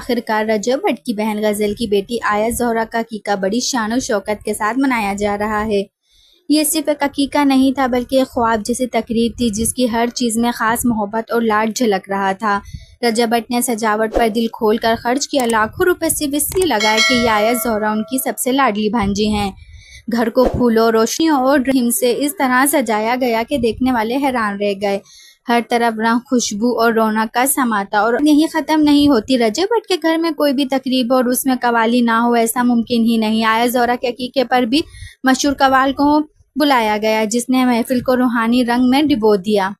आखिरकार रजब भट्ट की बहन गजल की बेटी आया ज़ोहरा का अकीका बड़ी शान और शौकत के साथ मनाया जा रहा है। ये सिर्फ एक अकीका नहीं था बल्कि एक ख्वाब जैसी तकरीब थी जिसकी हर चीज़ में ख़ास मोहब्बत और लाड झलक रहा था। रजब भट्ट ने सजावट पर दिल खोल कर खर्च किया, लाखों रुपए सिर्फ इसलिए लगाए कि ये आया ज़ोहरा उनकी सबसे लाडली भांजी हैं। घर को फूलों, रोशनियों और रहीम से इस तरह सजाया गया कि देखने वाले हैरान रह गए। हर तरफ रंग, खुशबू और रौनक का समाता और यही ख़त्म नहीं होती। रजब भट्ट के घर में कोई भी तकरीब और उसमें कवाली ना हो ऐसा मुमकिन ही नहीं। आया ज़ोहरा के अकीके पर भी मशहूर कवाल को बुलाया गया जिसने महफिल को रूहानी रंग में डिबो दिया।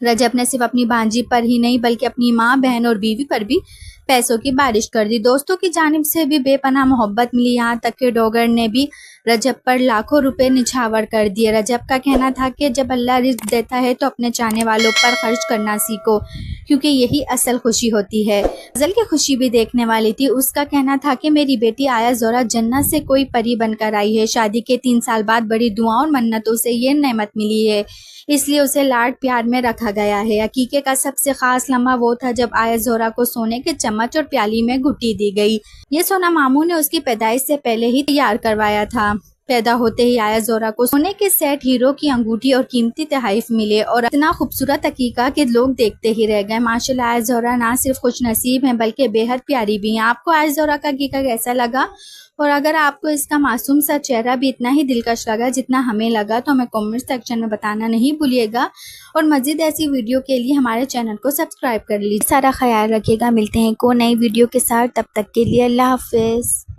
रजब ने सिर्फ अपनी भांजी पर ही नहीं बल्कि अपनी माँ, बहन और बीवी पर भी पैसों की बारिश कर दी। दोस्तों की जानिब से भी बेपनाह मोहब्बत मिली, यहाँ तक कि डॉगर ने भी रजब पर लाखों रुपए निछावर कर दिए। रजब का कहना था कि जब अल्लाह रिज़्क देता है तो अपने चाहने वालों पर खर्च करना सीखो, क्योंकि यही असल खुशी होती है। गजल की खुशी भी देखने वाली थी। उसका कहना था कि मेरी बेटी आया ज़ोहरा जन्नत से कोई परी बनकर आई है। शादी के 3 साल बाद बड़ी दुआओं और मन्नतों से ये नेमत मिली है, इसलिए उसे लाड प्यार में रखा गया है। अकीके का सबसे खास लम्हा वो था जब आया ज़ोहरा को सोने के चम्मच और प्याली में घुट्टी दी गई। ये सोना मामू ने उसकी पैदाइश से पहले ही तैयार करवाया था। पैदा होते ही आया ज़ोहरा को सोने के सेट, हीरो की अंगूठी और कीमती तोहफे मिले और इतना खूबसूरत अकीका कि लोग देखते ही रह गए। माशाल्लाह, आया ज़ोहरा ना सिर्फ खुश नसीब है बल्कि बेहद प्यारी भी है। आपको आया ज़ोहरा का अकीका कैसा लगा? और अगर आपको इसका मासूम सा चेहरा भी इतना ही दिलकश लगा जितना हमें लगा तो हमें कमेंट सेक्शन में बताना नहीं भूलिएगा। और मज़ीद ऐसी वीडियो के लिए हमारे चैनल को सब्सक्राइब कर लीजिए। सारा ख्याल रखिएगा। मिलते हैं को नई वीडियो के साथ, तब तक के लिए अल्लाह हाफिज़।